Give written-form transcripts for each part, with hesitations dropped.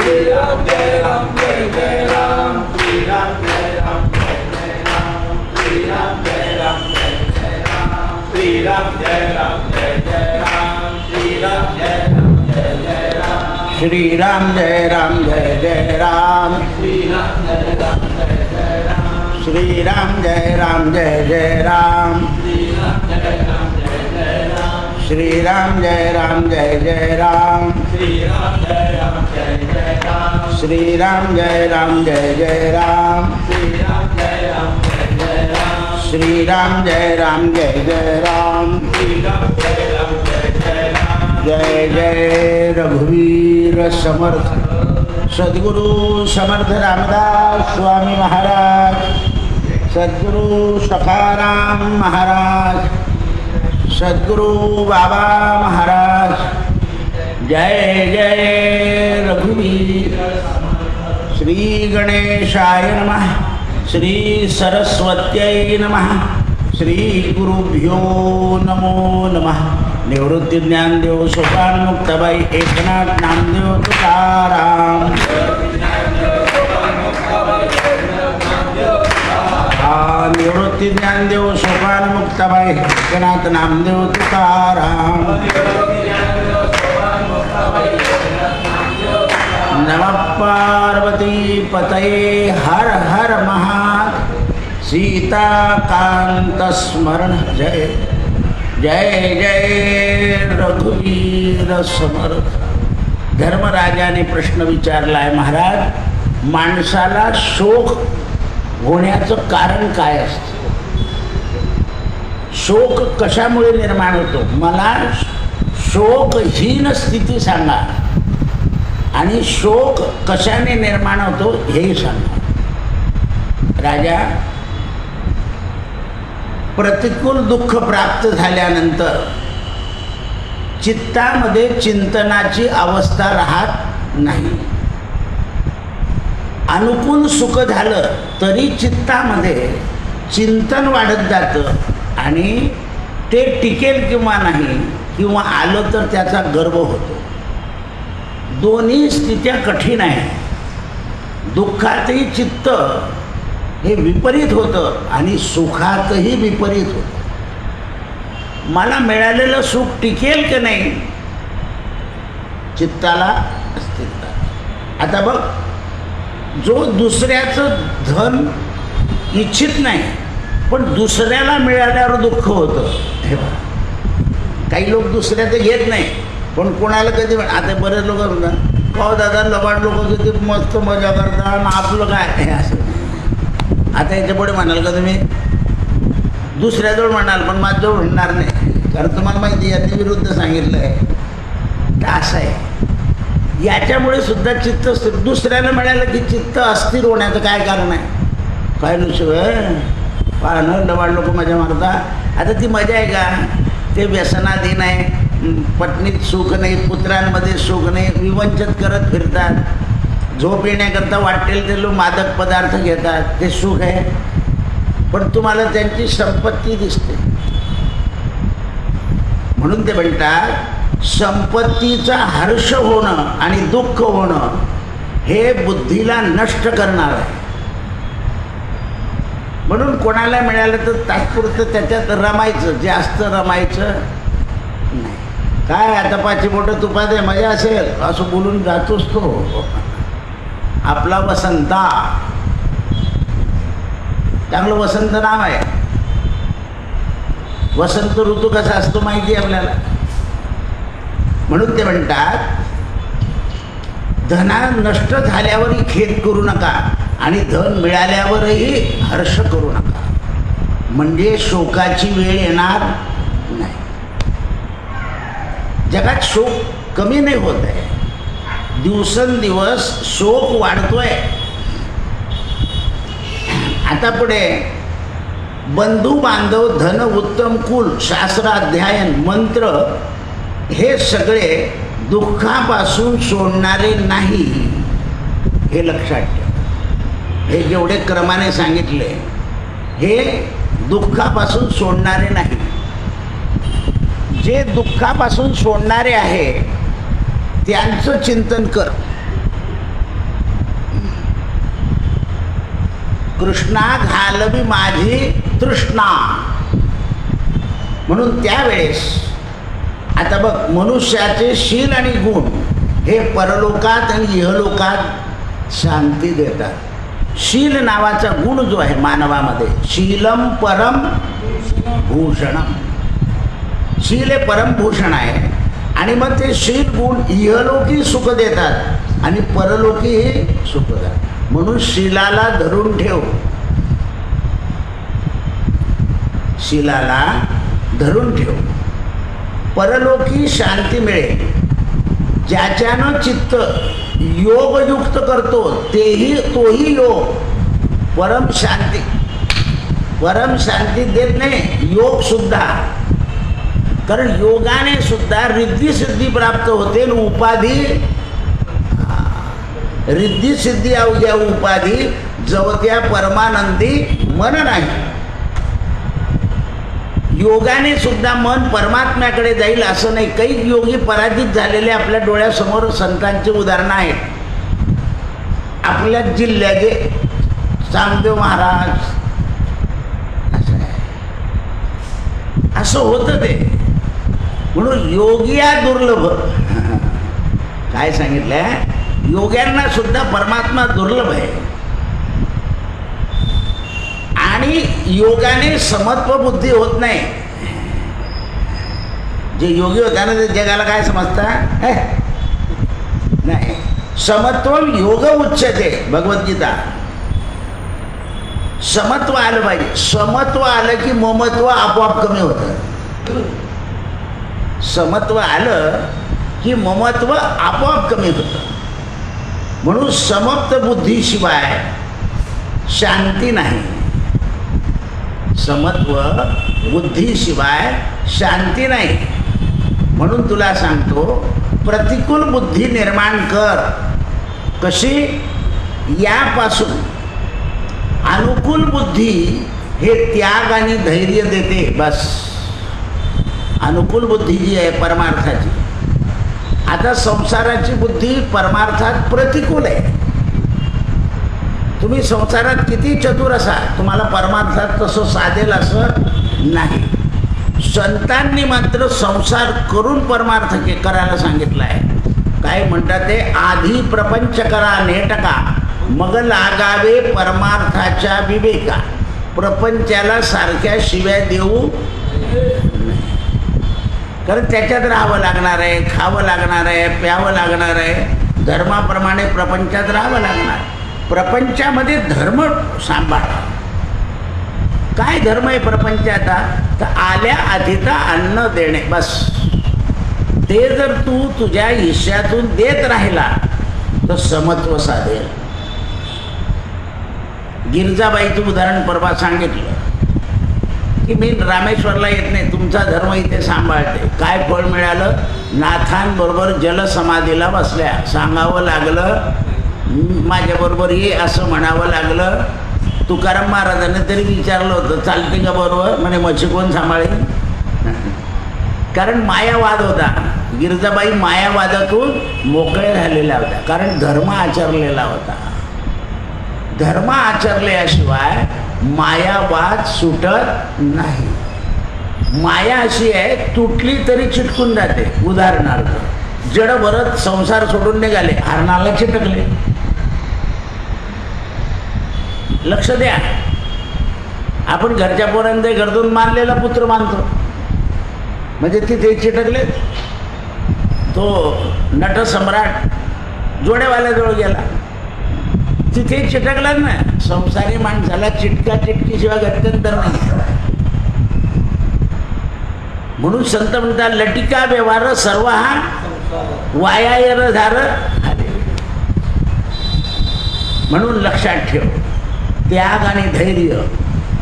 श्री राम जय राम जय जय राम श्री राम जय राम जय जय राम श्री राम जय राम जय जय राम श्री राम जय राम जय जय राम श्री राम जय राम जय जय राम जय जय रघुवीर समर्थ सद्गुरु समर्थ रामदास स्वामी महाराज सद्गुरु सखाराम महाराज सद्गुरु बाबा महाराज जय जय रघुवीर श्री गणेशाय नमः श्री सरस्वत्यै नमः श्री गुरुभ्यो नमो नमः निवृत्ती ज्ञानदेव सोपान मुक्ताबाई एकनाथ नामदेव तुकाराम निवृत्ती ज्ञानदेव सोपान मुक्ताबाई एकनाथ नामदेव तुकाराम नमः पार्वती पतये हर हर महादेव सीताकांत स्मरण जय जय जय रघुवीर समर्थ धर्मराजाने प्रश्न विचारला आहे, महाराज माणसाला शोक होण्याचं कारण काय असतं? शोक कशामुळे निर्माण होतो? मला शोकहीन स्थिती सांगा आणि शोक कशाने निर्माण होतो हेही सांगा. राजा, प्रतिकूल दुःख प्राप्त झाल्यानंतर चित्तामध्ये चिंतनाची अवस्था राहत नाही. अनुकूल सुख झालं तरी चित्तामध्ये चिंतन वाढत जातं आणि ते टिकेल किंवा नाही किंवा आलं तर त्याचा गर्व होतो. दोन्ही स्थित्या कठीण आहे. दुःखातही चित्त हे विपरीत होतं आणि सुखातही विपरीत होतं. मला मिळालेलं सुख टिकेल की नाही चित्ताला अस्थिरता. आता बघ, जो दुसऱ्याचं धन इच्छित नाही पण दुसऱ्याला मिळाल्यावर दुःख होतं. हे बघ, काही लोक दुसऱ्याचं घेत नाही पण कोणाला कधी आता बरेच लोक म्हणतात हो दादा लबाड लोक किती मस्त मजा करतात आपलं काय हे असं. आता याच्यापुढे म्हणाल का तुम्ही दुसऱ्याजवळ म्हणाल पण माझ्याजवळ म्हणणार नाही कारण तुम्हाला माहिती आहे याच्या विरुद्ध सांगितलं आहे. तर असं आहे. याच्यामुळे सुद्धा चित्त स्थिर. दुसऱ्याला मिळालं की चित्त अस्थिर होण्याचं काय कारण आहे? काय नुसतं पाहणं लबाड लोक मजा मारतात. आता ती मजा आहे का? ते व्यसनाधीन आहे, पत्नीत सुख नाही, पुत्रांमध्ये सुख नाही, विवंचित करत फिरतात, झोप येण्याकरता वाटेल ते लोक मादक पदार्थ घेतात, ते सुख आहे. पण तुम्हाला त्यांची संपत्ती दिसते म्हणून ते म्हणतात संपत्तीचा हर्ष होणं आणि दुःख होणं हे बुद्धीला नष्ट करणार आहे. म्हणून कोणाला मिळालं तर तात्पुरतं त्याच्यात रमायचं, जास्त रमायचं नाही. काय आता पाची बोटं तुपात आहे मजा असेल असं बोलून जातोच तो. आपला वसंता चांगलं वसंत नाव आहे. वसंत ऋतू कसा असतो माहिती आहे आपल्याला. म्हणून ते म्हणतात धना नष्ट झाल्यावरही खेद करू नका आणि धन मिळाल्यावरही हर्ष करू नका, म्हणजे शोकाची वेळ येणार नाही. जगात शोक कमी नाही होत आहे, दिवसेंदिवस शोक वाढतोय. आता पुढे बंधू बांधव धन उत्तम कुल शास्त्र अध्ययन मंत्र हे सगळे दुःखापासून सोडणारे नाही, हे लक्षात ठेवा. हे जेवढे क्रमाने सांगितले हे दुःखापासून सोडणारे नाही. जे दुःखापासून सोडणारे आहे त्यांचं चिंतन कर. कृष्णा घालवी माझी तृष्णा. म्हणून त्यावेळेस आता बघ, मनुष्याचे शील आणि गुण हे परलोकात आणि इहलोकात शांती देतात. शील नावाचा गुण जो आहे मानवामध्ये, शीलम परम भूषणम, शील हे परमभूषण आहे. आणि मग ते शील गुण इहलोकी सुख देतात आणि परलोकीही सुख देतात. म्हणून शीलाला धरून ठेव, शीलाला धरून ठेव. परलोकी शांती मिळेल. ज्याच्यानं चित्त योगयुक्त करतो तोही योग परम शांती देत नाही, योग सुद्धा. कारण योगाने सुद्धा रिद्धी सिद्धी प्राप्त होते. उपाधी रिद्धी सिद्धी अवघ्या उपाधी जवत्या परमानंदी मन नाही. योगाने सुद्धा मन परमात्म्याकडे जाईल असं नाही. काही योगी पराजित झालेले आपल्या डोळ्यासमोर संतांची उदाहरणं आहेत. आपल्या जिल्ह्याचे चांगदेव महाराज असं होतं ते. म्हणून योगिया दुर्लभ काय सांगितलंय, योग्यांना सुद्धा परमात्मा दुर्लभ आहे. आणि योगाने समत्व बुद्धी होत नाही. जे योगी होता ना ते जगाला काय समजतात नाही. समत्व योग उच्चते, भगवद्गीता. समत्व आलं पाहिजे. समत्व आलं की ममत्व आपोआप कमी होतं. समत्व आलं की ममत्व आपोआप कमी होतं. म्हणून समप्त बुद्धीशिवाय शांती नाही. समत्व बुद्धीशिवाय शांती नाही. म्हणून तुला सांगतो, प्रतिकूल बुद्धी निर्माण कर. कशी? यापासून अनुकूल बुद्धी हे त्याग आणि धैर्य देते. बस, अनुकूल बुद्धी जी आहे परमार्थाची. आता संसाराची बुद्धी परमार्थात प्रतिकूल आहे. तुम्ही संसारात किती चतुर असाल, तुम्हाला परमार्थात तसं साधेल असं नाही. संतांनी मात्र संसार करून परमार्थ करायला सांगितलं आहे. काय म्हणतात ते, आधी प्रपंच करा नेटका, मग लागावे परमार्थाच्या विवेका. प्रपंचाला सारख्या शिव्या देऊ, कारण त्याच्यात राहावं लागणार आहे, खावं लागणार आहे, प्यावं लागणार आहे. धर्माप्रमाणे प्रपंचात राहावं लागणार. प्रपंचामध्ये धर्म सांभाळ. काय धर्म आहे प्रपंचाचा? तर आल्या आधीचा अन्न देणे. बस, ते जर तू तुझ्या हिश्श्यातून देत राहिला तर समत्व साधेल. गिरजाबाईचं उदाहरण परवा सांगितलं की मी रामेश्वरला येत नाही, तुमचा धर्म इथे सांभाळते. काय फळ मिळालं? नाथांबरोबर जलसमाधीला बसल्या. सांगावं लागलं माझ्याबरोबर ये, असं म्हणावं लागलं. तुकाराम महाराजांनी तरी विचारलं होतं, चालते का बरोबर? म्हणे मच्छी कोण सांभाळेल? कारण मायावाद होता. गिरजाबाई मायावादातून मोकळे झालेल्या होत्या, कारण धर्म आचरलेला होता. धर्म आचरल्याशिवाय मायावाद सुटत नाही. माया अशी आहे, तुटली तरी चिटकून जाते. उदाहरणार्थ, जड भरत संसार सोडून निघाले, हरणाला चिटकले. लक्ष द्या, आपण घरच्या पोरांचे घरतून मानलेला पुत्र मानतो, म्हणजे तिथे चिटकले. तो नटसम्राट जोड्यावाल्याजवळ गेला, तिथे चिटकला ना. संसारी माणसाला चिटका चिटकीशिवाय गत्यंतर नाही. म्हणून संत म्हणतात, लटिका व्यवहार सर्व हा वायायर धार. म्हणून लक्षात ठेव, त्याग आणि धैर्य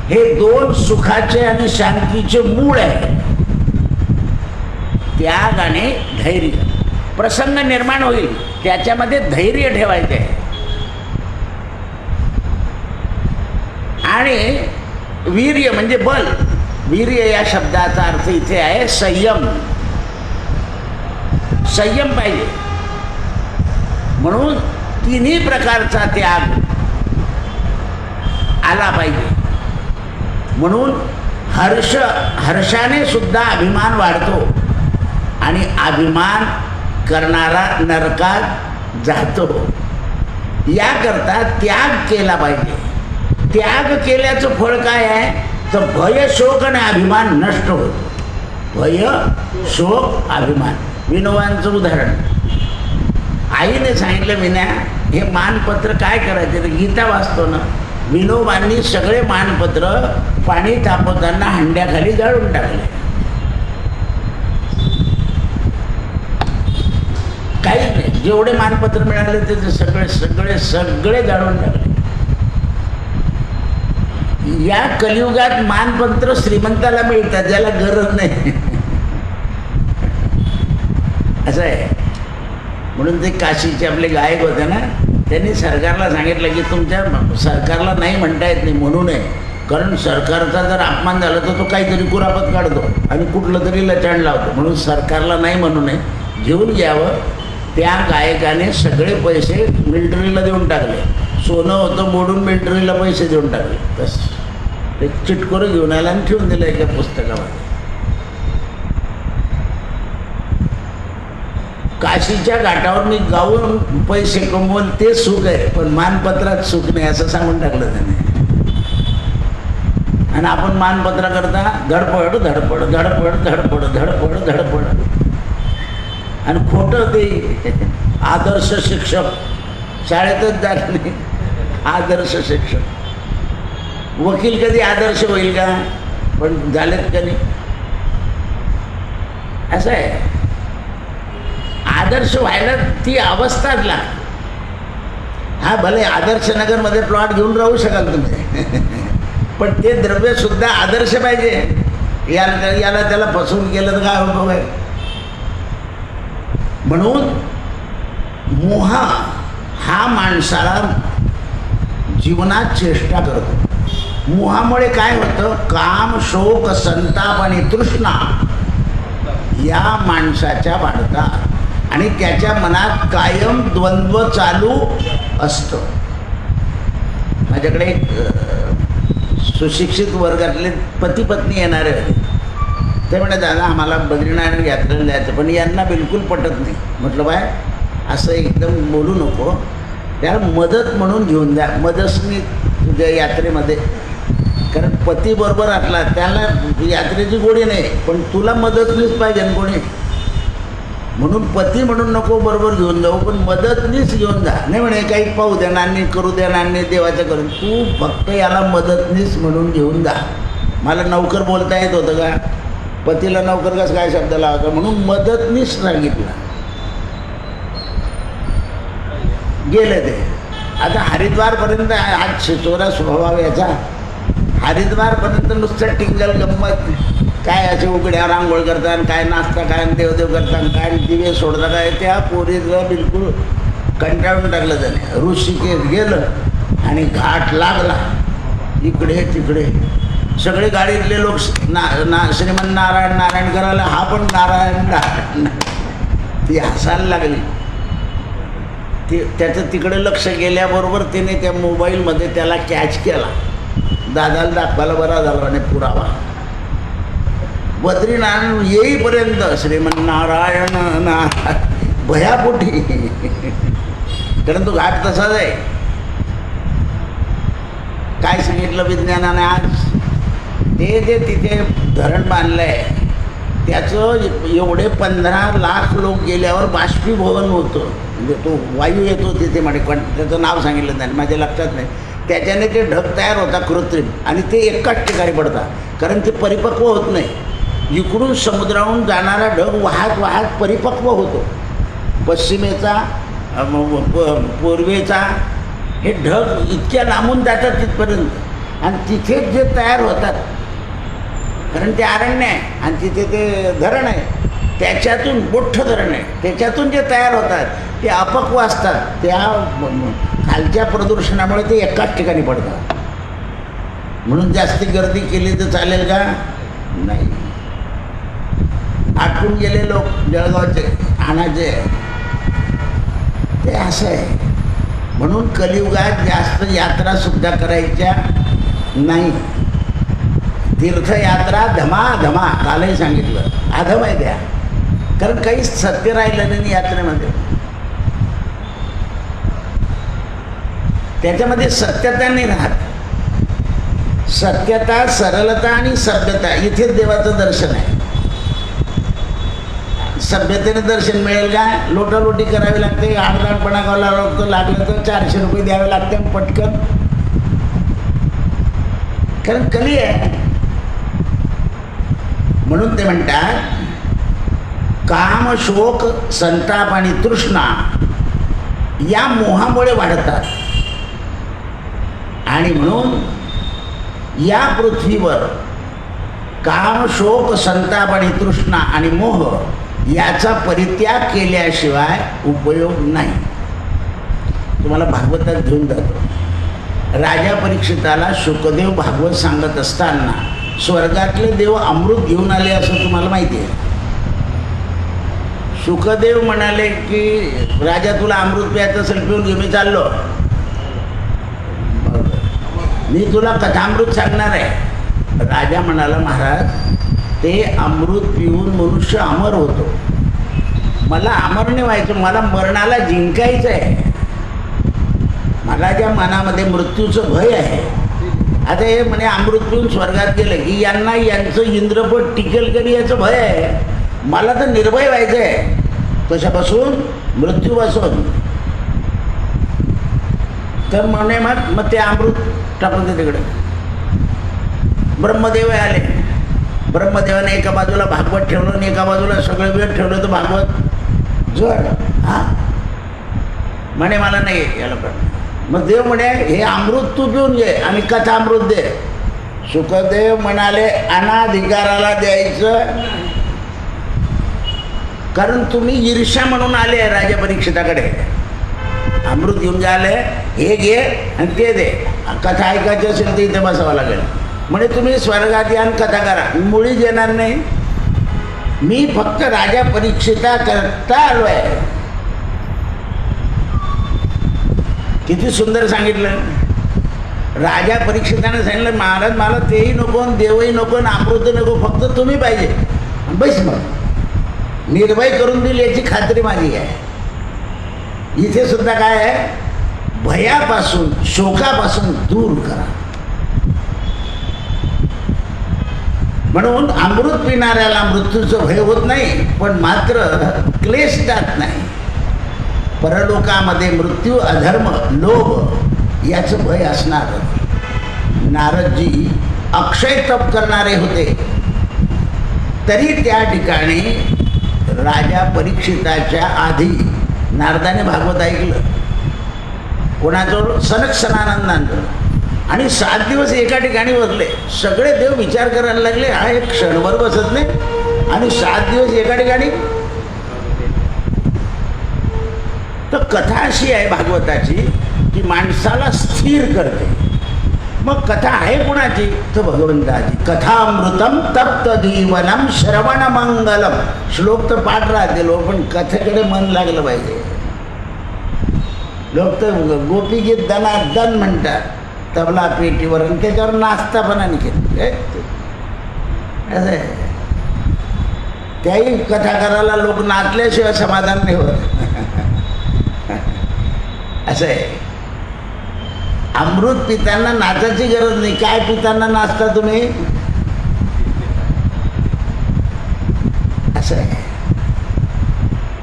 हे दोन सुखाचे आणि शांतीचे मूळ आहे. त्याग आणि धैर्य. प्रसंग निर्माण होईल त्याच्यामध्ये धैर्य ठेवायचे आहे. आणि वीर्य म्हणजे बल. वीर्य या शब्दाचा अर्थ इथे आहे संयम. संयम पाहिजे. म्हणून तिन्ही प्रकारचा त्याग आला पाहिजे. म्हणून हर्षाने सुद्धा अभिमान वाढतो आणि अभिमान करणारा नरकात जातो. याकरता त्याग केला पाहिजे. त्याग केल्याचं फळ काय आहे तर भय शोक आणि अभिमान नष्ट होतो. भय शोक अभिमान. विनोबांचं उदाहरण आईने सांगितलं, विनया हे मानपत्र काय करायचे तर गीता वाचतो ना. विनोबांनी सगळे मानपत्र पाणी तापवताना हंड्याखाली जाळून टाकले. काहीच नाही. जेवढे मानपत्र मिळाले ते सगळे सगळे सगळे जाळून टाकले. या कलियुगात मानपत्र श्रीमंताला मिळतात, ज्याला गरज नाही. असं आहे. म्हणून ते काशीचे आपले गायक होते ना, त्यांनी सरकारला सांगितलं की तुमच्या सरकारला नाही म्हणता येत नाही म्हणू नये, कारण सरकारचा जर अपमान झाला तर तो काहीतरी कुरापत काढतो आणि कुठलं तरी लचाण लावतो. म्हणून सरकारला नाही म्हणू नये, घेऊन घ्यावं. त्या गायकाने सगळे पैसे मिलिटरीला देऊन टाकले. सोनं होतं मोडून मिलिटरीला पैसे देऊन टाकले. बस ते चिटकोरं घेऊन आला आणि ठेवून दिलं एका पुस्तकामध्ये. काशीच्या घाटावर मी गाऊन पैसे कमवून ते सुख आहे, पण मानपत्रात सुख नाही असं सांगून टाकलं त्याने. आणि आपण मानपत्रा करता धडपड धडपड धडपड धडपड धडपड धडपड. आणि खोटं ते आदर्श शिक्षक शाळेतच जात नाही. आदर्श शिक्षक वकील कधी आदर्श होईल का? पण झालेत कधी. असं आहे. आदर्श व्हायला ती अवस्थाच लागते. हा भले आदर्श नगरमध्ये प्लॉट घेऊन राहू शकाल तुम्ही, पण ते द्रव्यसुद्धा आदर्श पाहिजे. याला त्याला फसवून केलं तर काय उपयोग आहे? म्हणून मोह हा माणसाला जीवनात चेष्टा करतो. मोहामुळे काय होतं? काम, शोक, संताप आणि तृष्णा या माणसाच्या वाढतात आणि त्याच्या मनात कायम द्वंद्व चालू असतं. माझ्याकडे एक सुशिक्षित वर्गातले पती पत्नी येणारे होते. ते म्हणत दादा आम्हाला बद्रीनारायण यात्रेला जायचं, पण यांना बिलकुल पटत नाही. म्हटलं बाय असं एकदम बोलू नको, त्याला मदत म्हणून घेऊन द्या, मदतनी तुझ्या यात्रेमध्ये. कारण पती बरोबर असला त्याला यात्रेची गोडी नाही, पण तुला मदतनीच पाहिजे ना कोणी. म्हणून पती म्हणून नको बरोबर घेऊन जाऊ, पण मदतनीच घेऊन जा. नाही म्हणे काही पाहू देणार नाही, करू देणार नाही, देवाचं करून. तू फक्त याला मदतनीच म्हणून घेऊन जा. मला नौकर बोलता येत होतं का? पतीला नौकर कसं काय शब्द लावायचा? म्हणून मदतनीच सांगितलं. गेले ते. आता हरिद्वारपर्यंत हा शिचोरा स्वभाव याचा. हरिद्वारपर्यंत नुसतं टिंगल गंमत, काय असे उघड्यावर आंघोळ करतात, काय नाचता, काय देवदेव करतात, काय दिवे सोडता, काय त्या पोरीला बिलकुल कंटाळून टाकलं त्याने. ऋषिकेश गेलं आणि घाट लागला. इकडे तिकडे सगळे गाडीतले लोक श्रीमन नारायण नारायण करायला, हा पण नारायण नारायण. ती हसायला लागली. त्याचं तिकडे लक्ष गेल्याबरोबर त्याने त्या मोबाईलमध्ये त्याला कॅच केला. दादाला दाखवायला बरा झाला आणि पुरावा. बद्रीनारायण येईपर्यंत श्रीमन नारायण नारायण भयापोटी. कारण तो घाट तसाच आहे. काय सांगितलं विज्ञानाने आज? ते जे तिथे धरण बांधलं आहे त्याचं एवढे 15 लाख लोक गेल्यावर बाष्पीभवन होतं. म्हणजे तो वायू येतो तिथे म्हणे, त्याचं नाव सांगितलं नाही, माझ्या लक्षात नाही. त्याच्याने ते ढग तयार होता कृत्रिम, आणि ते एकाच ठिकाणी पडतात. कारण ते परिपक्व होत नाही. इकडून समुद्राहून जाणारा ढग वाहत वाहत परिपक्व होतो. पश्चिमेचा पूर्वेचा हे ढग इतक्या लांबून जातात तिथपर्यंत, आणि तिथेच जे तयार होतात, कारण ते अरण्य आहे आणि तिथे ते धरण आहे, त्याच्यातून मोठं धरण आहे, त्याच्यातून जे तयार होतात ते अपक्व असतात. त्या खालच्या प्रदूषणामुळे ते एकाच ठिकाणी पडतात. म्हणून जास्ती गर्दी केली तर चालेल का? नाही. आटून गेले लोक जळगावचे आणायचे, ते असं आहे. म्हणून कलियुगात जास्त यात्रासुद्धा करायच्या नाही. तीर्थयात्रा धमाधमा, कालही सांगितलं, अधम आहे त्या. कारण काहीच सत्य राहिलं नाही यात्रेमध्ये. त्याच्यामध्ये सत्यता नाही राहत. सत्यता, सरलता आणि सभ्यता, इथेच देवाचं दर्शन आहे. सभ्यतेने दर्शन मिळेल का? लोटालोटी करावी लागते, आडदाडपणा करावा लागतो, लागलं तर 400 रुपये द्यावे लागते पटकन. कारण कली आहे. म्हणून ते म्हणतात काम, शोक, संताप आणि तृष्णा या मोहामुळे वाढतात. आणि म्हणून या पृथ्वीवर काम, शोक, संताप आणि तृष्णा आणि मोह याचा परित्याग केल्याशिवाय उपयोग नाही. तुम्हाला भागवतात घेऊन जातो. राजा परीक्षिताला शुकदेव भागवत सांगत असताना स्वर्गातले देव अमृत घेऊन आले असं तुम्हाला माहिती आहे. शुकदेव म्हणाले की राजा तुला अमृत प्यायचं असेल पिऊन घे, मी चाललो, मी तुला कथामृत सांगणार आहे. राजा म्हणाला महाराज ते अमृत पिऊन मनुष्य अमर होतो, मला अमर नाही व्हायचं, मला मरणाला जिंकायचं आहे. मला ज्या मनामध्ये मृत्यूचं भय आहे. आता हे म्हणे अमृत पिऊन स्वर्गात गेले की यांना यांचं इंद्रपट टिकेल कधी याचं भय आहे. मला तर निर्भय व्हायचं आहे. कशापासून? मृत्यूपासून. तर म्हणे मग ते अमृत टाकून दे तिकडे. ब्रह्मदेव आले. ब्रह्मदेवाने एका बाजूला भागवत ठेवलं आणि एका बाजूला सगळं वेळ ठेवलं, तर भागवत जड. हा म्हणे मला नाही याला पण. मग देव म्हणे हे अमृत तू पिऊन घे आणि कथा अमृत दे. शुकदेव म्हणाले अनाधिकाराला द्यायचं, कारण तुम्ही ईर्ष्या म्हणून आले राजा परीक्षिताकडे. अमृत घेऊन जाले, हे घे आणि ते दे. कथा ऐकायची असेल तर इथे बसावं लागेल. म्हणजे तुम्ही स्वर्गात या आणि कथा करा, मुळीच येणार नाही. मी फक्त राजा परीक्षिता करता आलो आहे. किती सुंदर सांगितलं. राजा परीक्षिताने सांगितलं महाराज मला तेही नको, देवही नको, अमृत नको, फक्त तुम्ही पाहिजे. बस मग निर्भय करून दिली याची खात्री माझी आहे. इथे सुद्धा काय आहे? भयापासून, शोकापासून दूर करा. म्हणून अमृत पिणाऱ्याला मृत्यूचं भय होत नाही, पण मात्र क्लेश जात नाही. परलोकामध्ये मृत्यू, अधर्म, लोभ याचं भय असणार. नारदजी अक्षय तप करणारे होते, तरी त्या ठिकाणी राजा परीक्षिताच्या आधी नारदाने भागवत ऐकलं. कोणाजवळ? सनक सनानंदांजवळ. आणि 7 दिवस एका ठिकाणी बसले. सगळे देव विचार करायला लागले हा एक क्षणभर बसत नाही आणि 7 दिवस एका ठिकाणी. तर कथा अशी आहे भागवताची की माणसाला स्थिर करते. मग कथा आहे कोणाची? तर भगवंताची. कथामृतम तप्त जीवनम श्रवण मंगलम. श्लोक तर पाठ राहते लोक, पण कथेकडे मन लागलं पाहिजे. लोक तर गोपीगीत दनादन म्हणतात तबला पेटीवर, आणि त्याच्यावर नाचता पण आणखी असं आहे. त्याही कथा करायला लोक नाचल्याशिवाय समाधान नाही होत. असं आहे. अमृत पितांना नाचायची गरज नाही. काय पितांना नाचता तुम्ही? असं आहे.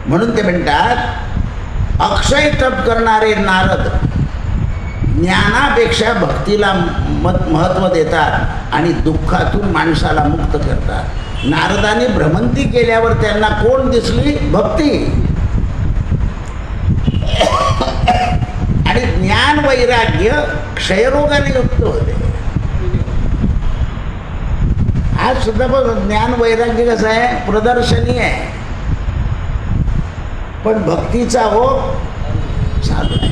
म्हणून ते म्हणतात अक्षय तप करणारे नारद ज्ञानापेक्षा भक्तीला महत्त्व देतात आणि दुःखातून माणसाला मुक्त करतात. नारदाने भ्रमंती केल्यावर त्यांना कोण दिसली? भक्ती. आणि ज्ञान वैराग्य क्षयरोगाने युक्त होते. आज सुद्धा बघ ज्ञान वैराग्य कसं आहे? प्रदर्शनी आहे, पण भक्तीचा ओघ चालू आहे.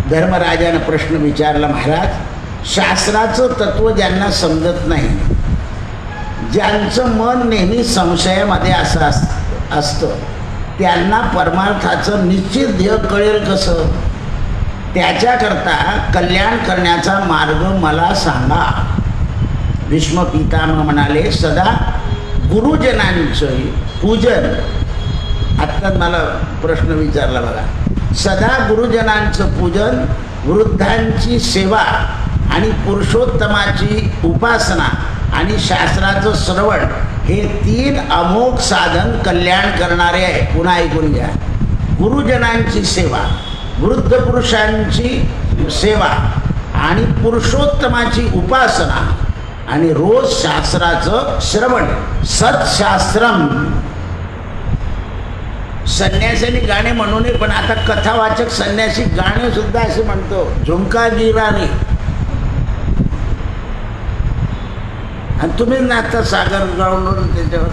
धर्मराजानं प्रश्न विचारला, महाराज शास्त्राचं तत्व ज्यांना समजत नाही, ज्यांचं मन नेहमी संशयामध्ये असतं त्यांना परमार्थाचं निश्चित ध्येय कळेल कसं? त्याच्याकरता कल्याण करण्याचा मार्ग मला सांगा. भीष्म पितामह म्हणाले, सदा गुरुजनांचं पूजन. आत्ता मला प्रश्न विचारला बघा. सदा गुरुजनांचं पूजन, वृद्धांची सेवा आणि पुरुषोत्तमाची उपासना आणि शास्त्राचं श्रवण हे 3 अमोघ साधन कल्याण करणारे आहे. पुन्हा ऐकून घ्या. गुरुजनांची सेवा, वृद्ध पुरुषांची सेवा आणि पुरुषोत्तमाची उपासना आणि रोज शास्त्राचं श्रवण. सत्शास्त्रम. संन्यासांनी गाणे म्हणू नये, पण आता कथावाचक संन्यासी गाणे सुद्धा असे म्हणतो. झुमका गिराणी. आणि तुम्ही ना आता सागर ग्राउंडवरून त्याच्यावर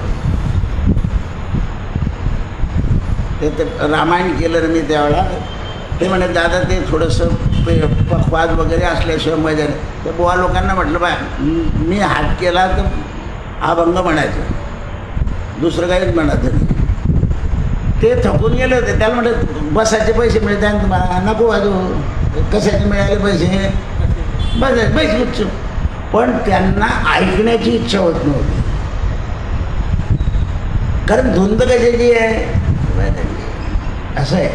ते रामायण केलं मी त्यावेळेला. ते म्हणे दादा ते थोडंसं पखवाज वगैरे असल्याशिवाय मजा नाही. त्या बुवा लोकांना म्हटलं बा मी हात केला तर अभंग म्हणायचं, दुसरं काहीच म्हणायचं नाही. ते थकून गेले होते. त्याला म्हटलं बसायचे पैसे मिळतात तुम्हाला. नको वाजू. कशाचे मिळाले पैसे? बस पैसे गुच्छ. पण त्यांना ऐकण्याची इच्छा होत नव्हती. कारण धुंद कशाची आहे असं आहे.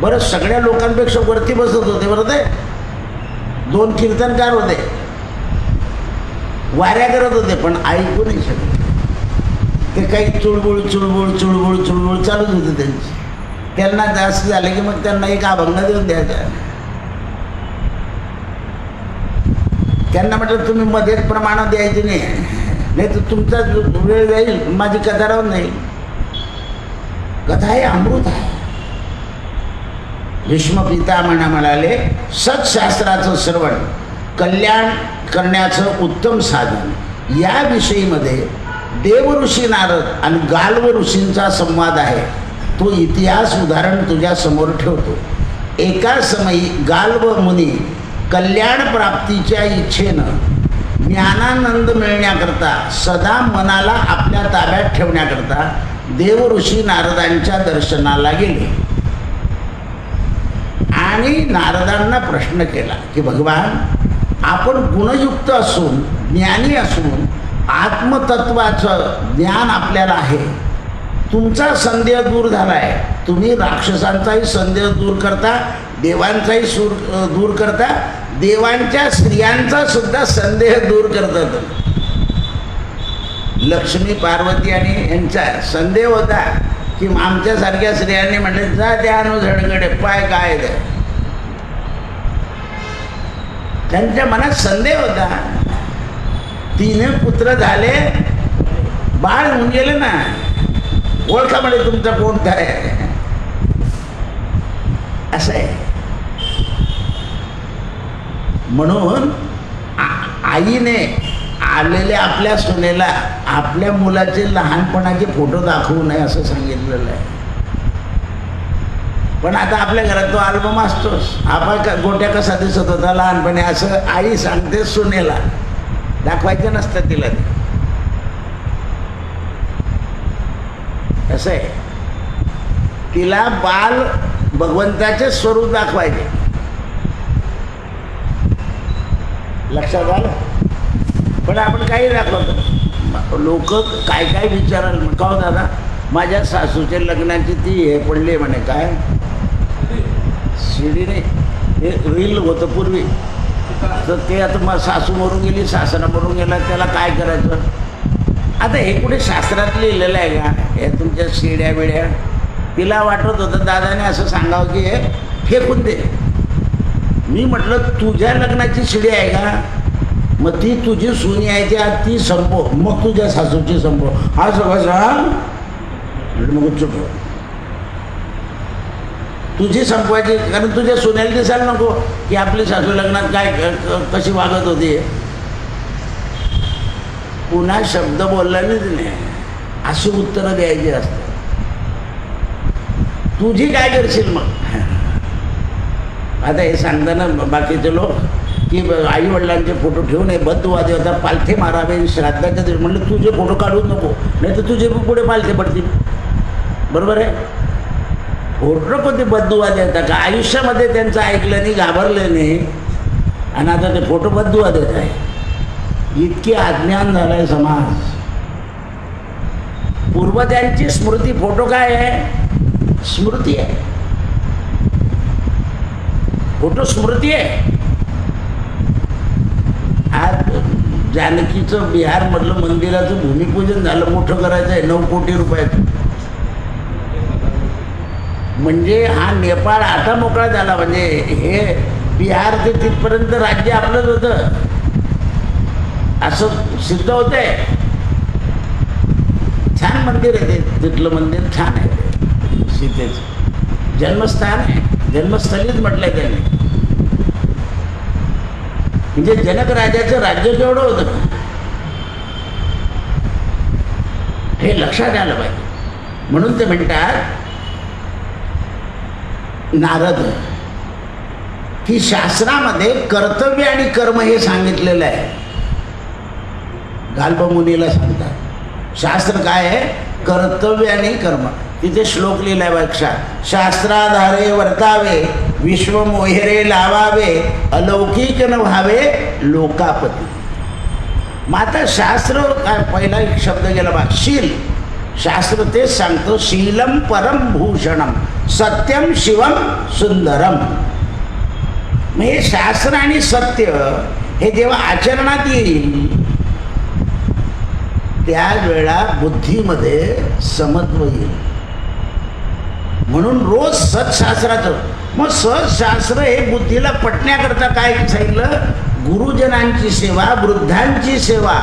बरं सगळ्या लोकांपेक्षा वरती बसत होते बरं. ते 2 कीर्तनकार होते, वाऱ्या करत होते, पण ऐकू नाही शकत. ते काही चुळबुळ चुळबुळ चुळबुळ चुळबुळ चालूच होते त्यांची. त्यांना जास्त झालं की मग त्यांना एक अभंग देऊन द्यायचा. त्यांना म्हटलं तुम्ही मध्येच प्रमाण द्यायचे नाही तर तुमचा वेळ जाईल, माझी कथा राहून नाही. कथा हे अमृत आहे. भीष्म पितामह म्हणाले, सत्शास्त्राचं श्रवण कल्याण करण्याचं उत्तम साधन. या विषयीमध्ये देवऋषी नारद आणि गाल्व ऋषींचा संवाद आहे. तो इतिहास उदाहरण तुझ्या समोर ठेवतो. एका समयी गाल्व मुनी कल्याण प्राप्तीच्या इच्छेनं ज्ञानानंद मिळण्याकरता सदा मनाला आपल्या ताब्यात ठेवण्याकरता देवऋषी नारदांच्या दर्शनाला गेले आणि नारदांना प्रश्न केला की भगवान, आपण गुणयुक्त असून ज्ञानी असून आत्मतत्वाचं ज्ञान आपल्याला आहे. तुमचा संदेह दूर झाला आहे. तुम्ही राक्षसांचाही संदेह दूर करता, देवांचाही दूर करता, देवांच्या स्त्रियांचा सुद्धा संदेह दूर करतात. लक्ष्मी पार्वती आणि यांचा संदेह होता की आमच्यासारख्या स्त्रियांनी म्हटले जा त्या अनुझडकडे पाय काय दे. त्यांच्या मनात संदेह होता. 3 पुत्र झाले, बाळ होऊन गेले ना, ओळखा म्हणजे तुमचा कोणता आहे असं आहे. म्हणून आईने आलेल्या आपल्या सुनेला आपल्या मुलाचे लहानपणाचे फोटो दाखवू नये असं सांगितलेलं आहे. पण आता आपल्या घरात तो अल्बम असतोच. आपण गोट्या कसा दिसत होता लहानपणी असं आई सांगते सुनेला. दाखवायचं नसतं तिला. ते कसं आहे, तिला बाल भगवंताचे स्वरूप दाखवायचे. लक्षात आलं. पण आपण काही दाखवतो. लोक काय काय विचाराल का हो दादा माझ्या सासूच्या लग्नाची ती हे पडली म्हणे. काय शिडी नाही, हे रील होतं पूर्वी. तर ते आता मग सासू मरून गेली, सासरा मरून गेला, त्याला काय करायचं. आता हे कुठे शास्त्रात लिहिलेलं आहे का हे तुमच्या शिड्या बिड्या. तिला वाटत होतं दादाने असं सांगावं की हे फेकून दे. मी म्हटलं तुझ्या लग्नाची शिडी आहे का, मग ती तुझी सुनी आहे ती आज ती संपव, मग तुझ्या सासूची संपव. हा सगळं सांग मग चुप. तुझी संपवायची, कारण तुझ्या सुनेला दिसायला नको की आपली सासू लग्नात काय कशी वागत होती. पुन्हा शब्द बोलला नाही तिने, अशी उत्तरं द्यायची असतात. तुझी काय करशील मग. आता हे सांगताना बाकीचे लोक की आई वडिलांचे फोटो ठेवून हे बद्धवादी होता, पालथे मारावे श्राद्धाच्या दिवशी. म्हणलं तुझे फोटो काढूच नको, नाही तर तुझे पुढे पालथे पडतील. बरोबर आहे. फोटो ते बदुआ देतात का? आयुष्यामध्ये त्यांचं ऐकलं नाही, घाबरलं नाही, आणि आता ते फोटो बदुआ देत आहे. इतके अज्ञान झालाय समाज. पूर्वजांची स्मृती, फोटो काय आहे? स्मृती आहे. फोटो स्मृती आहे. आज जानकीचं बिहारमधलं मंदिराचं भूमिपूजन झालं, मोठं करायचं आहे, 9 कोटी रुपयाचं. म्हणजे हा नेपाळ आता मोकळा झाला. म्हणजे हे बिहार ते तिथपर्यंत राज्य आपलंच होतं असं सिद्ध होतंय. छान मंदिर आहे ते, तिथलं मंदिर छान आहे. सीतेचं जन्मस्थान आहे, जन्मस्थलीच म्हटलंय त्यांनी. म्हणजे जनक राजाचं राज्य केवढं होतं हे लक्षात आलं पाहिजे. म्हणून ते म्हणतात नारद की शास्त्रामध्ये कर्तव्य आणि कर्म हे सांगितलेलं आहे. गाल्भमुनीला सांगतात शास्त्र काय आहे? कर्तव्य आणि कर्म. तिथे श्लोक लिहिलाय बघा, शास्त्राधारे वर्तावे, विश्व मोहेरे लावावे, अलौकिक न व्हावे लोकापती. मग आता शास्त्र काय, पहिला एक शब्द गेला बा, शील. शास्त्र तेच सांगतो, शीलम परम भूषणम सत्यम शिवम सुंदरम. मग हे शास्त्र आणि सत्य हे जेव्हा आचरणात येईल त्यावेळा बुद्धीमध्ये समत्व येईल. म्हणून रोज सत्शास्त्राचं. मग सत्शास्त्र हे बुद्धीला पटण्याकरता काय सांगितलं? गुरुजनांची सेवा, वृद्धांची सेवा.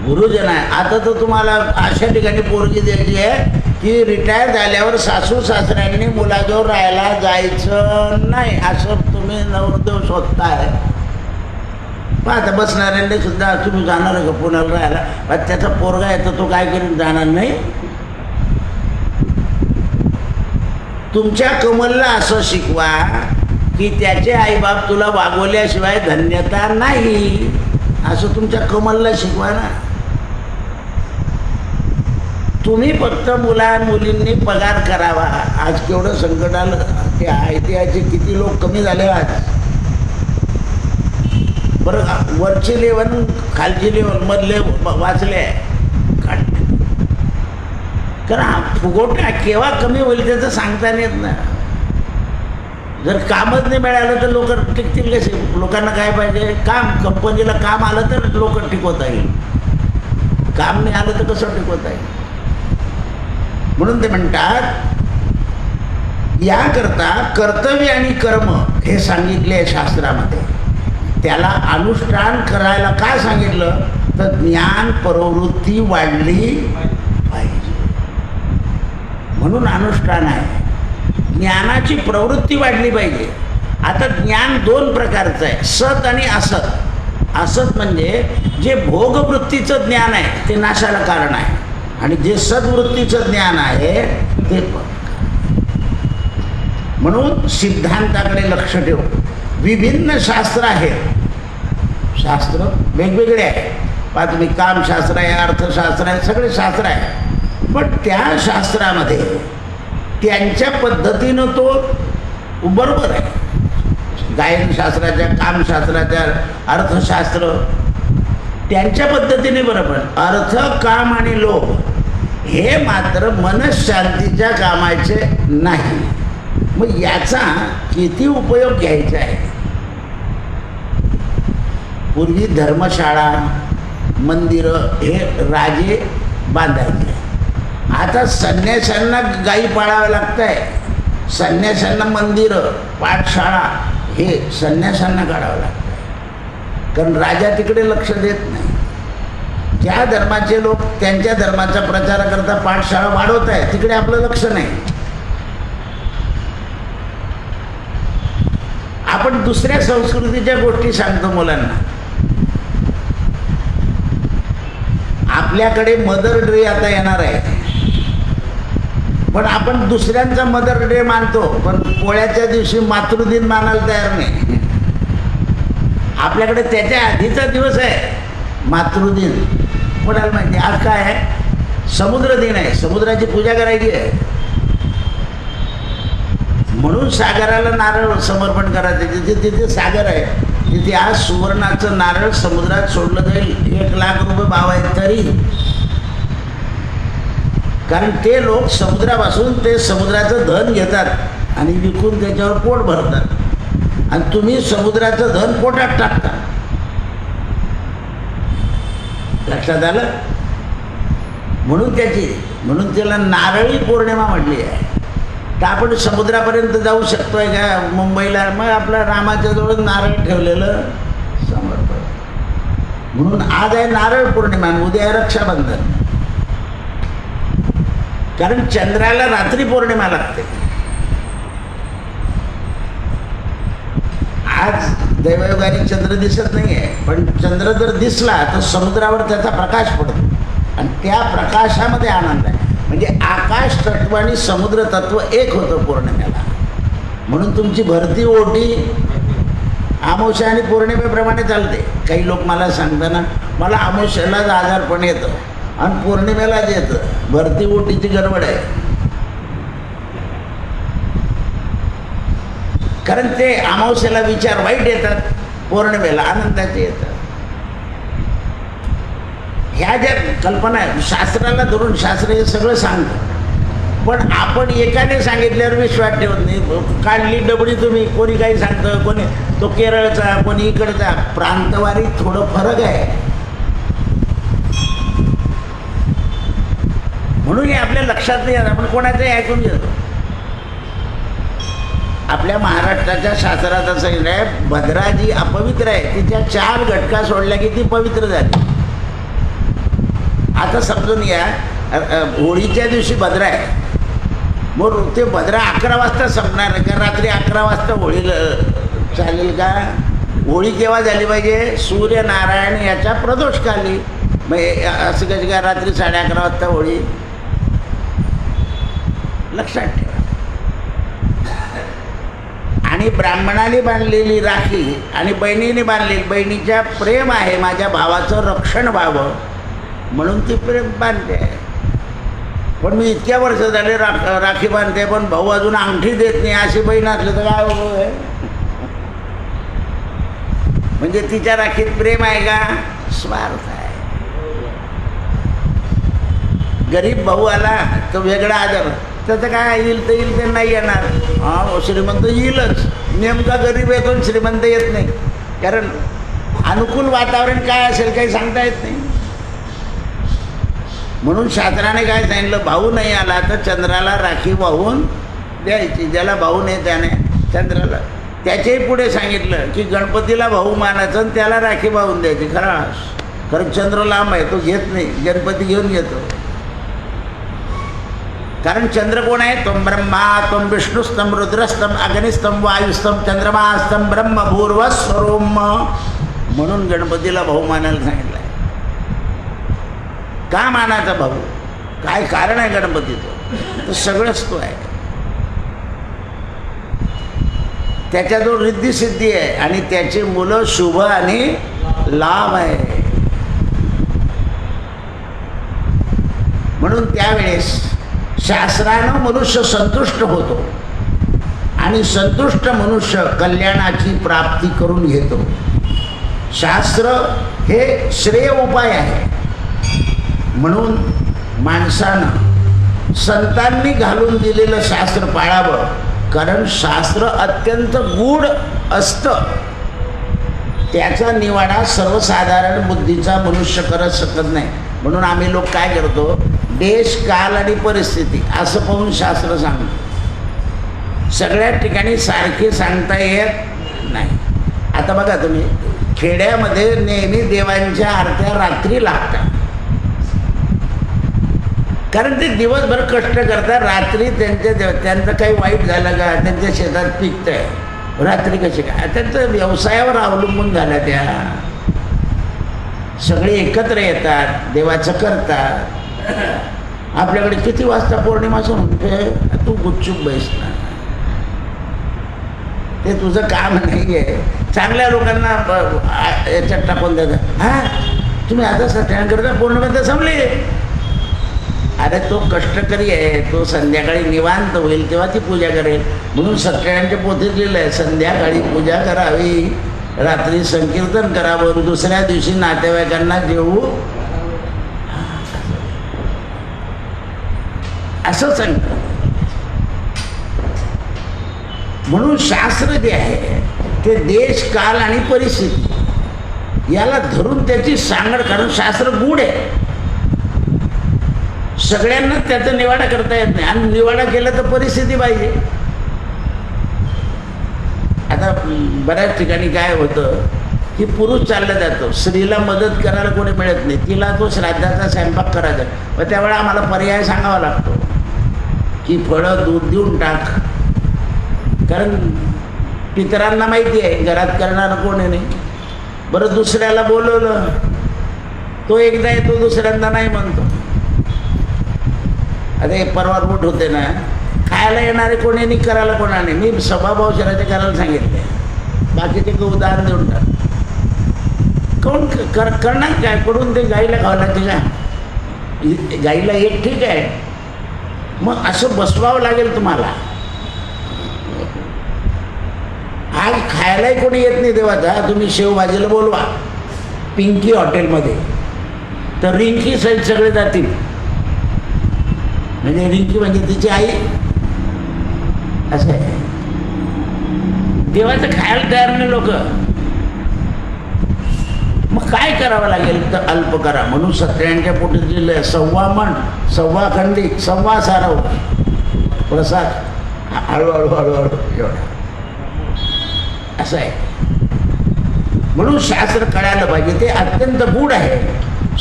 गुरुजन आहे. आता तर तुम्हाला अशा ठिकाणी पोरगी द्यायची आहे की रिटायर झाल्यावर सासू सासऱ्यांनी मुलाजवळ राहायला जायचं नाही असं तुम्ही नवरदेव शोधताय. पण आता बसणाऱ्यांनी सुद्धा तुम्ही जाणार आहे का पुण्याला राहायला? पण त्याचा पोरगा येतो तो काय करून जाणार नाही. तुमच्या कमलला असं शिकवा की त्याचे आईबाप तुला वागवल्याशिवाय धन्यता नाही, असं तुमच्या कमलला शिकवा ना. तुम्ही फक्त मुलींनी पगार करावा. आज केवढं संकट आलं. ते आयटीआयचे किती लोक कमी झाले आज. बरं, वरची लेवल खालची लेवल मधले वाचले कारण फुगोट्या केव्हा कमी होईल त्याचं सांगता येत ना. जर कामच नाही मिळालं तर लोक टिकतील कसे? लोकांना काय पाहिजे? काम. कंपनीला काम आलं तर लोक टिकवता येईल, काम नाही आलं तर कसं टिकवता येईल? म्हणून ते म्हणतात याकरता कर्तव्य आणि कर्म हे सांगितले आहे शास्त्रामध्ये. त्याला अनुष्ठान करायला काय सांगितलं? तर ज्ञान प्रवृत्ती वाढली पाहिजे म्हणून अनुष्ठान आहे. ज्ञानाची प्रवृत्ती वाढली पाहिजे. आता ज्ञान 2 प्रकारचं आहे, सत आणि असत. असत म्हणजे जे भोगवृत्तीचं ज्ञान आहे ते नाशाला कारण आहे, आणि जे सद्वृत्तीचं ज्ञान आहे ते. म्हणून सिद्धांताकडे लक्ष ठेव. विभिन्न शास्त्र आहेत, शास्त्र वेगवेगळे आहे. पहा तुम्ही, कामशास्त्र आहे, अर्थशास्त्र आहे, सगळे शास्त्र आहे. पण त्या शास्त्रामध्ये त्यांच्या पद्धतीनं तो बरोबर आहे. गायनशास्त्राच्या, कामशास्त्राच्या, अर्थशास्त्र त्यांच्या पद्धतीने बरोबर. अर्थ, काम आणि लोभ हे मात्र मनशांतीच्या कामाचे नाही. मग याचा किती उपयोग घ्यायचा आहे? पूर्वी धर्मशाळा, मंदिरं हे राजे बांधायचे. आता संन्याशांना गायी पाळावं लागतं आहे. संन्याशांना मंदिरं, पाठशाळा हे संन्याशांना काढावं लागतं आहे, कारण राजा तिकडे लक्ष देत नाही. ज्या धर्माचे लोक त्यांच्या धर्माचा प्रचाराकरता पाठशाळा वाढवत आहे तिकडे आपलं लक्ष नाही. आपण दुसऱ्या संस्कृतीच्या गोष्टी सांगतो मुलांना. आपल्याकडे मदर डे आता येणार आहे, पण आपण दुसऱ्यांचा मदर डे मानतो, पण पोळ्याच्या दिवशी मातृदिन मानायला तयार नाही. आपल्याकडे त्याच्या आधीचा दिवस आहे मातृदिन. कोणाला माहिती आज काय आहे? समुद्र दिन आहे, समुद्राची पूजा करायची आहे. म्हणून सागराला नारळ समर्पण करायचं. जिथे तिथे सागर आहे तिथे आज सुवर्णाचं नारळ समुद्रात सोडलं जाईल. 1,00,000 रुपये भाव आहेत तरी, कारण ते लोक समुद्रापासून ते समुद्राचं धन घेतात आणि विकून त्याच्यावर पोट भरतात, आणि तुम्ही समुद्राचं धन पोटात टाकता. लक्षात आलं? म्हणून त्याला नारळी पौर्णिमा म्हटली आहे. तर आपण समुद्रापर्यंत जाऊ शकतोय का मुंबईला? मग आपल्या रामाच्या जवळ नारळ ठेवलेलं समर्पण. म्हणून आज आहे नारळ पौर्णिमा, उद्या आहे रक्षाबंधन. कारण चंद्राला रात्री पौर्णिमा लागते. आज दैवयोगाने चंद्र दिसत नाही आहे, पण चंद्र जर दिसला तर समुद्रावर त्याचा प्रकाश पडतो आणि त्या प्रकाशामध्ये आनंद आहे. म्हणजे आकाश तत्व आणि समुद्र तत्व एक होतं पौर्णिमेला. म्हणून तुमची भरती ओटी अमावस्या आणि पौर्णिमेप्रमाणे चालते. काही लोक मला सांगताना मला अमावस्यालाच आजारपण येतं आणि पौर्णिमेलाच येतं. भरती ओटीची गडबड आहे. कारण ते अमावस्याला विचार वाईट येतात, पौर्णिमेला आनंदाचे येतात. ह्या ज्या कल्पना आहे शास्त्राला धरून शास्त्र हे सगळं सांगतं, पण आपण एकाने सांगितल्यावर विश्वास ठेवत नाही. काढली डबडी तुम्ही, कोणी काही सांगतं, कोणी तो केरळचा, कोणी इकडचा. प्रांतवारी थोडं फरक आहे. म्हणून हे आपल्या लक्षात नाही येत, आपण कोणाचंही ऐकून घेतो. आपल्या महाराष्ट्राच्या शास्त्रात असं आहे, भद्रा जी अपवित्र आहे तिच्या 4 घटका सोडल्या की ती पवित्र झाली. आता समजून घ्या, होळीच्या दिवशी भद्रा आहे, मग ते भद्रा 11 वाजता संपणार आहे का? रात्री 11 वाजता होळीला चालेल का? होळी केव्हा झाली पाहिजे? सूर्यनारायण याच्या प्रदोषकाली. मग असं कशी काय रात्री 11:30 वाजता होळी? लक्षात ठेवा. आणि ब्राह्मणाने बांधलेली राखी आणि बहिणीने बांधलेली, बहिणीच्या प्रेम आहे माझ्या भावाचं रक्षण व्हावं म्हणून ती प्रेम बांधते. पण मी इतक्या वर्ष झाले राखी बांधते, पण भाऊ अजून अंगठी देत नाही, अशी बहीण असली तर काय आहे? म्हणजे तिच्या राखीत प्रेम आहे का? स्वार्थ आहे. गरीब भाऊ आला तर वेगळा आदर, त्याचं काय येईल तर येईल, ते नाही येणार. हां, श्रीमंत येईलच. नेमका गरीब येतो, श्रीमंत येत नाही. कारण अनुकूल वातावरण काय असेल काही सांगता येत नाही. म्हणून शास्त्राने काय सांगितलं, भाऊ नाही आला तर चंद्राला राखी वाहून द्यायची. ज्याला भाऊ नाही त्याने चंद्राला. त्याच्याही पुढे सांगितलं की गणपतीला भाऊ मानायचं आणि त्याला राखी वाहून द्यायची. कारण चंद्र लांब आहे, तो घेत नाही, गणपती घेऊन घेतो. कारण चंद्र कोण आहे? त्वं ब्रह्मा त्वं विष्णुस्तम रुद्रस्तम अग्निस्तम वायुस्तम चंद्रमास्तम ब्रह्म भूर्वस्वरोम. म्हणून गणपतीला भाऊ मानायला सांगितलं आहे. का मानाचा भाऊ? काय कारण आहे गणपतीचं? तर सगळंच तो आहे. त्याच्याजवळ रिद्धी सिद्धी आहे आणि त्याची मुलं शुभ आणि लाभ आहे. म्हणून त्यावेळेस शास्त्रानं मनुष्य संतुष्ट होतो आणि संतुष्ट मनुष्य कल्याणाची प्राप्ती करून घेतो. शास्त्र हे श्रेय उपाय आहे. म्हणून माणसानं संतांनी घालून दिलेलं शास्त्र पाळावं, कारण शास्त्र अत्यंत गूढ असतं. त्याचा निवाडा सर्वसाधारण बुद्धीचा मनुष्य करत शकत नाही. म्हणून आम्ही लोक काय करतो, देश काल आणि परिस्थिती असं पाहून शास्त्र सांगतो. सगळ्या ठिकाणी सारखे सांगता येत नाही. आता बघा तुम्ही, खेड्यामध्ये नेहमी देवांच्या आरत्या रात्री लागतात, कारण ते दिवसभर कष्ट करतात. रात्री त्यांचं काही वाईट झालं का, त्यांच्या शेतात पिकतं आहे, रात्री कशी काय? त्यांचं व्यवसायावर अवलंबून झालं. त्या सगळे एकत्र येतात, देवाचं करतात. आपल्याकडे किती वाजता पौर्णिमा सुरू होते? तू गुपचूप बैस ना, ते तुझं काम नाही आहे. चांगल्या लोकांना याच्यात टाकून देतात. हां, तुम्ही आता सत्यान करता, पौर्णिमा तर संपली. अरे तो कष्टकरी आहे, तो संध्याकाळी निवांत होईल तेव्हा ती पूजा करेल. म्हणून सत्यनारायणच्या पोथीत लिहिलं आहे, संध्याकाळी पूजा करावी, रात्री संकीर्तन करावं, दुसऱ्या दिवशी नातेवाईकांना जेवू असं सांगतं. म्हणून शास्त्र जे आहे ते देश, काल आणि परिस्थिती याला धरून त्याची सांगड, कारण शास्त्र गूढ आहे, सगळ्यांना त्याचा निवाडा करता येत नाही. आणि निवाडा केला तर परिस्थिती पाहिजे. आता बऱ्याच ठिकाणी काय होतं की पुरुष चालला जातो, स्त्रीला मदत करायला कोणी मिळत नाही, तिला तो श्राद्धाचा स्वयंपाक करायचा. मग त्यावेळेला आम्हाला पर्याय सांगावा लागतो की फळं दूध देऊन टाक, कारण पितरांना माहिती आहे घरात करणारं कोणी नाही. बरं दुसऱ्याला बोलवलं, तो एकदा येतो दुसऱ्यांदा नाही म्हणतो. अरे परवा रूट होते ना, खायला येणारे कोणी नाही, करायला कोणा नाही. मी सभाभाऊ शहराच्या करायला सांगितले, बाकीचे उदाहरण देऊन टाक. कोण करणार काय, पडून ते गाईला खावं लागते का? गाईला एक ठीक आहे, मग असं बसवावं लागेल तुम्हाला. आज खायलाही कोणी येत नाही देवाचा, तुम्ही शेवभाजीला बोलवा पिंकी हॉटेलमध्ये, तर रिंकी सहित सगळे जातील. म्हणजे रिंकी म्हणजे तिची आई, असं आहे. देवाचं खायला तयार नाही लोक. मग काय करावं लागेल तर अल्प करा. म्हणून सत्याण्णवच्या पोटी दिलं, सव्वा मन, सव्वा खंडी, सव्वा सारव प्रसाद, हळूहळू हळूहळू एवढा असं आहे. म्हणून शास्त्र कळायला पाहिजे, ते अत्यंत गूढ आहे,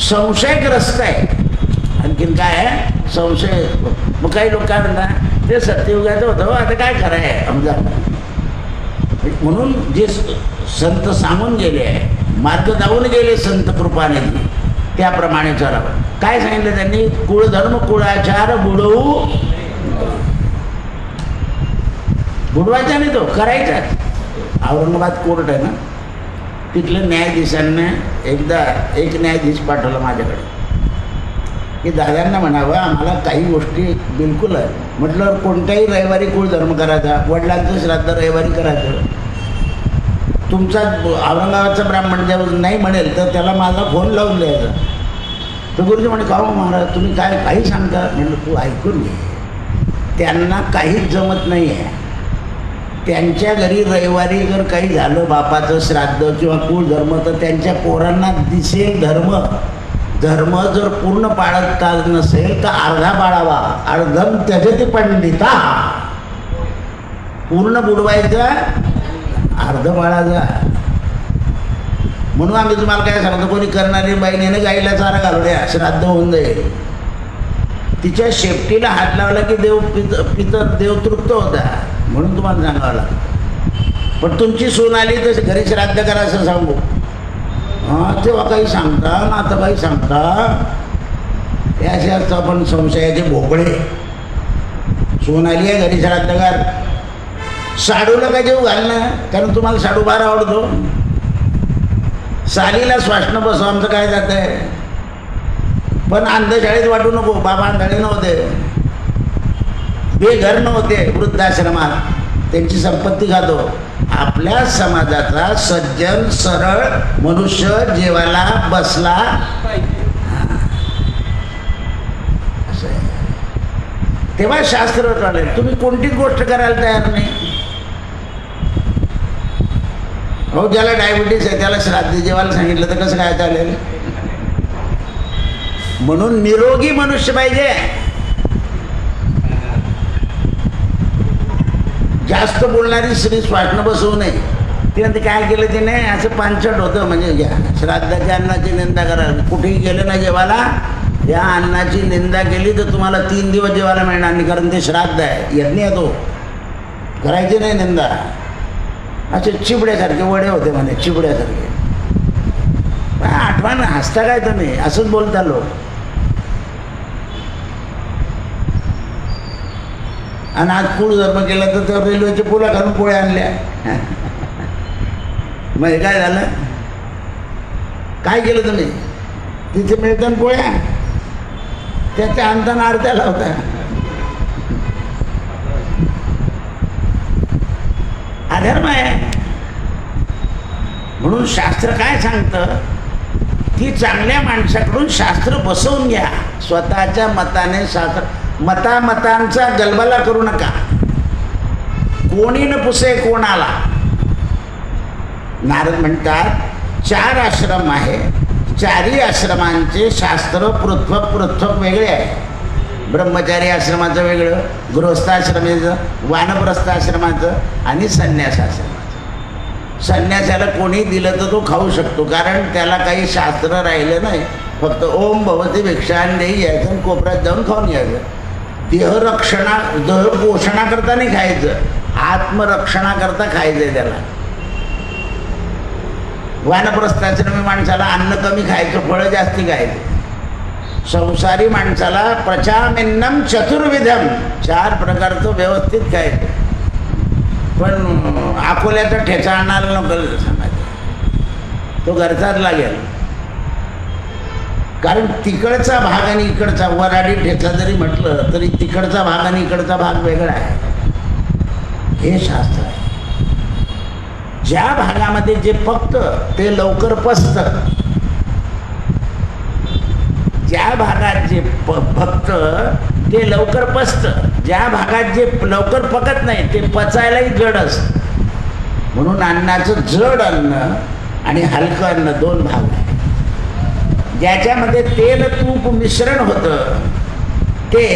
संशयग्रस्त आहे. आणखीन काय आहे संशय. मग काही लोक काय म्हणतात ते सत्ययुगाचं होतं, आता काय खरं आहे समजा. म्हणून जे संत सांगून गेले आहे, मार्ग जाऊन गेले संत कृपाने, त्याप्रमाणे चालावं. काय सांगितलं त्यांनी, कुळधर्म कुळाचार बुडवू, बुडवायचा नाही तो करायचा. औरंगाबाद कोर्ट आहे ना, तिथल्या न्यायाधीशांना एकदा एक न्यायाधीश पाठवला माझ्याकडे की दादांना म्हणावं आम्हाला काही गोष्टी बिलकुल आहे. म्हटलं कोणत्याही रविवारी कुळधर्म करायचा, वडिलांचं श्राद्ध रविवारी करायचं. तुमचा औरंगाबादचा ब्राह्मण जेव्हा नाही म्हणेल तर त्याला माझा फोन लावून द्यायचा. तर गुरुजी म्हणे का महाराज तुम्ही काय काही सांगता. म्हणलं तू ऐकून घे, त्यांना काहीच जमत नाही आहे. त्यांच्या घरी रविवारी जर काही झालं बापाचं श्राद्ध किंवा कुळधर्म, तर त्यांच्या पोरांना दिसेल धर्म. धर्म जर पूर्ण पाळता नसेल तर अर्धा पाळावा, अर्धम त्यजति पंडिता. पूर्ण बुडवायचा, अर्ध पाळायचा. म्हणून आम्ही तुम्हाला काय सांगतो, कोणी करणारी बाईने गाईला चारा घालू द्या, श्राद्ध होऊन जाईल. तिच्या शेपटीला हात लावला की देव तृप्त होता. म्हणून तुम्हाला सांगावं लागतं. पण तुमची सून आली तर घरी श्राद्ध करा असं सांगू, हां तेव्हा काही सांगता ना आता काही सांगता. हे असे असतं आपण संशयाचे भोपळे. सून आली आहे घरी श्राद्ध कर, साडूला काय जेव घालणं, कारण तुम्हाला साडू फार आवडतो. सालीला श्वासनं बसव, आमचं काय जात आहे. पण अंधशाळेत वाटू नको, बाबा अंधाळे नव्हते, बेघर नव्हते, वृद्धाश्रमात त्यांची संपत्ती खातो. आपल्या समाजाचा सज्जन सरळ मनुष्य जेवायला बसला असं आहे, तेव्हा शास्त्र चालेल. तुम्ही कोणतीच गोष्ट करायला तयार नाही. हो ज्याला डायबिटीस आहे त्याला श्राद्ध जेवायला सांगितलं तर कसं काय चालेल. म्हणून निरोगी मनुष्य पाहिजे. जास्त बोलणारी स्त्री श्वासनं बसवू नये. तिने काय केलं तिने, असं पानसट होतं. म्हणजे या श्राद्धाच्या अन्नाची निंदा करा. कुठेही गेलं ना जेवायला, या अन्नाची निंदा केली तर तुम्हाला 3 दिवस जेवायला मिळणार नाही, कारण ते श्राद्ध आहे, यज्ञ आहे तो. करायची नाही निंदा. असे चिबड्यासारखे वडे होते म्हणे, चिबड्यासारखे. आठवण हसता काय तुम्ही, असंच बोलता लोक. आणि आज कुळधर्म केला तर त्या रेल्वेच्या पुला घालून पोळ्या आणल्या. मग हे काय झालं, काय केलं तुम्ही. तिथे मिळतात पोळ्या, त्याच्या अंताना आरत्या लावता. अधर्म आहे. म्हणून शास्त्र काय सांगतं की चांगल्या माणसाकडून शास्त्र बसवून घ्या. स्वतःच्या मताने शास्त्र, मतांचा गलबला करू नका. कोणी न पुसे कोणाला. नारद म्हणतात 4 आश्रम आहे, 4ही आश्रमांचे शास्त्र पृथक वेगळे आहे. ब्रह्मचारी आश्रमाचं वेगळं, गृहस्थाश्रमाचं, वानप्रस्थाश्रमाचं आणि संन्यासाश्रमाचं. संन्यासाला कोणी दिलं तर तो खाऊ शकतो, कारण त्याला काही शास्त्र राहिलं नाही. फक्त ओम भवती भिक्षांदेही यायचं आणि कोपऱ्यात जाऊन खाऊन यायचं. देह पोषणाकरता नाही खायचं, आत्मरक्षणाकरता खायचं त्याला. वानप्रस्थाश्रमी माणसाला अन्न कमी खायचं, फळं जास्ती खायचं. संसारी माणसाला प्रचामिन्नम चतुर्विधम, 4 प्रकारचं व्यवस्थित खायचं. पण अकोल्याचा ठेचा आणायला नको सांगायचं, तो घरचाच लागेल. कारण तिकडचा भाग आणि इकडचा, वराडी ठेचा जरी म्हटलं तरी तिकडचा भाग आणि इकडचा भाग वेगळा आहे. हे शास्त्र आहे. ज्या भागामध्ये जे पकतं ते लवकर पचतं, ज्या भागात जे पकतं ते लवकर पचतं, ज्या भागात जे लवकर पकत नाही ते पचायलाही जड असतं. म्हणून अन्नाचं जड अन्न आणि हलकं अन्न 2 भाग आहे. ज्याच्यामध्ये तेल तूप मिश्रण होतं ते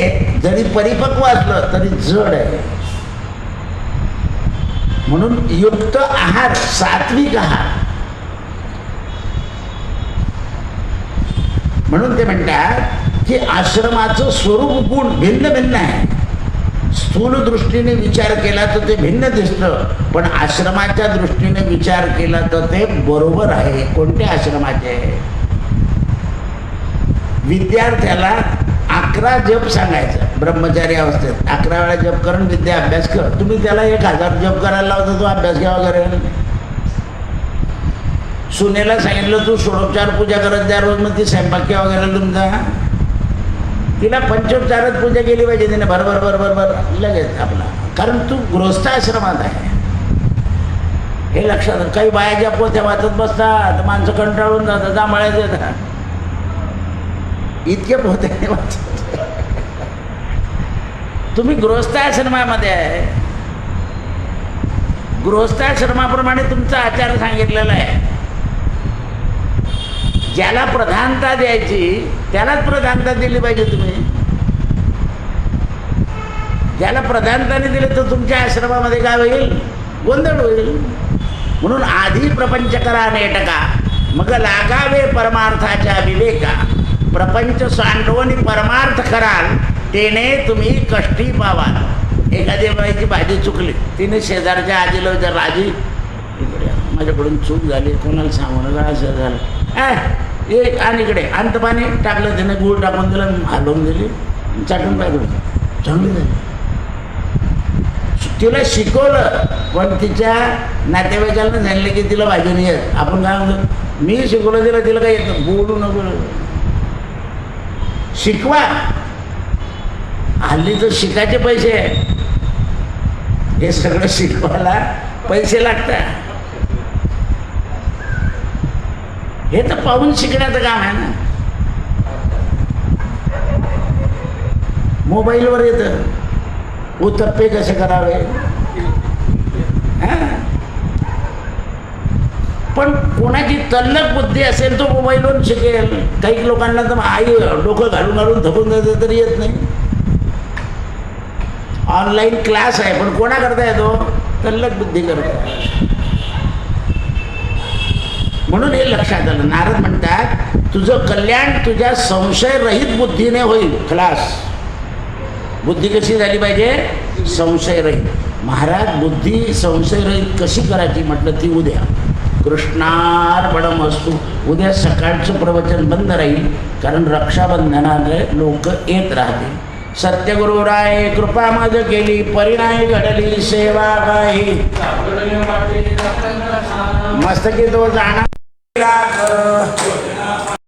जरी परिपक्व असलं तरी जड आहे. म्हणून युक्त आहार, सात्विक आहार. म्हणून ते म्हणतात की आश्रमाचं स्वरूप गुण भिन्न भिन्न आहे. स्थूल दृष्टीने विचार केला तर ते भिन्न दिसतं, पण आश्रमाच्या दृष्टीने विचार केला तर ते बरोबर आहे. कोणत्या आश्रमाचे? विद्यार्थ्याला 11 जप सांगायचं ब्रह्मचारी अवस्थेत. 11 वेळा जप करून विद्या अभ्यास कर. तुम्ही त्याला 1000 जप करायला लावता, तो अभ्यास घ्यावा करेल. सुनेला सांगितलं तू षोडोपचार पूजा करत जा रोज, मग ती स्वयंपाक केव्हा करेल तुमचा? तिला पंचोपचारात पूजा केली पाहिजे तिने, बरोबर लगेच आपला. कारण तू गृहस्थाश्रमात आहे, हे लक्षात. काही बायाच्या पोथ्या वाचत बसतात, माणसं कंटाळून जातात, जांभळ्यात येतात. इतके पोते वाचत. तुम्ही गृहस्थाश्रमामध्ये आहे, गृहस्थाश्रमाप्रमाणे तुमचा आचार सांगितलेला आहे. ज्याला प्रधानता द्यायची त्यालाच प्रधानता दिली पाहिजे. तुम्ही ज्याला प्रधानता नाही दिली तर तुमच्या आश्रमामध्ये काय होईल? गोंधळ होईल. म्हणून आधी प्रपंच करा नेटका, मग लागावे परमार्थाच्या विवेका. प्रपंच सांडवून परमार्थ कराल, तेने तुम्ही कष्टी पावाल. एखाद्या बाईची भाजी चुकली, तिने शेजारच्या आजीला विचारलं, आजी इकडे माझ्याकडून चूक झाली, कोणाला सांगू नका, असं झालं. एक आणि इकडे अंत पाणी टाकलं, तिने गूळ टाकून दिलं, हलवून दिली, चाटून पाहिजे, चांगली झाली. तिला शिकवलं, पण तिच्या नातेवाईकाला सांगितलं की तिला भाजी नाही येत. आपण काय म्हणतो, मी शिकवलं तिला, तिला काय येतं, बोलू नको. शिकवा. हल्ली तर शिकायचे पैसे, हे सगळं शिकवायला पैसे लागतात. हे तर पाहून शिकण्याचं काम आहे ना. मोबाईलवर येतं उत्तप्पे कसे करावे. पण कोणाची तल्लक बुद्धी असेल तो मोबाईलवर शिकेल. काही लोकांना तर आई डोकं घालून घालून थकून जातं तरी येत नाही. ऑनलाईन क्लास आहे, पण कोणा करता येतो? तल्लक बुद्धी करता. म्हणून हे लक्षात आलं. नारद म्हणतात तुझं कल्याण तुझ्या संशयरहित बुद्धीने होईल. क्लास बुद्धी कशी झाली पाहिजे? संशयरहित. महाराज बुद्धी संशयरहित कशी करायची म्हटलं ती उद्या कृष्णार्पणमस्तु. उद्या सकाळचं प्रवचन बंद राहील, कारण रक्षाबंधनाला लोक येत राहतील. सत्यगुरुराय कृपा मज केली, परिणाय घडली सेवा काही. मस्तकी तो जाणार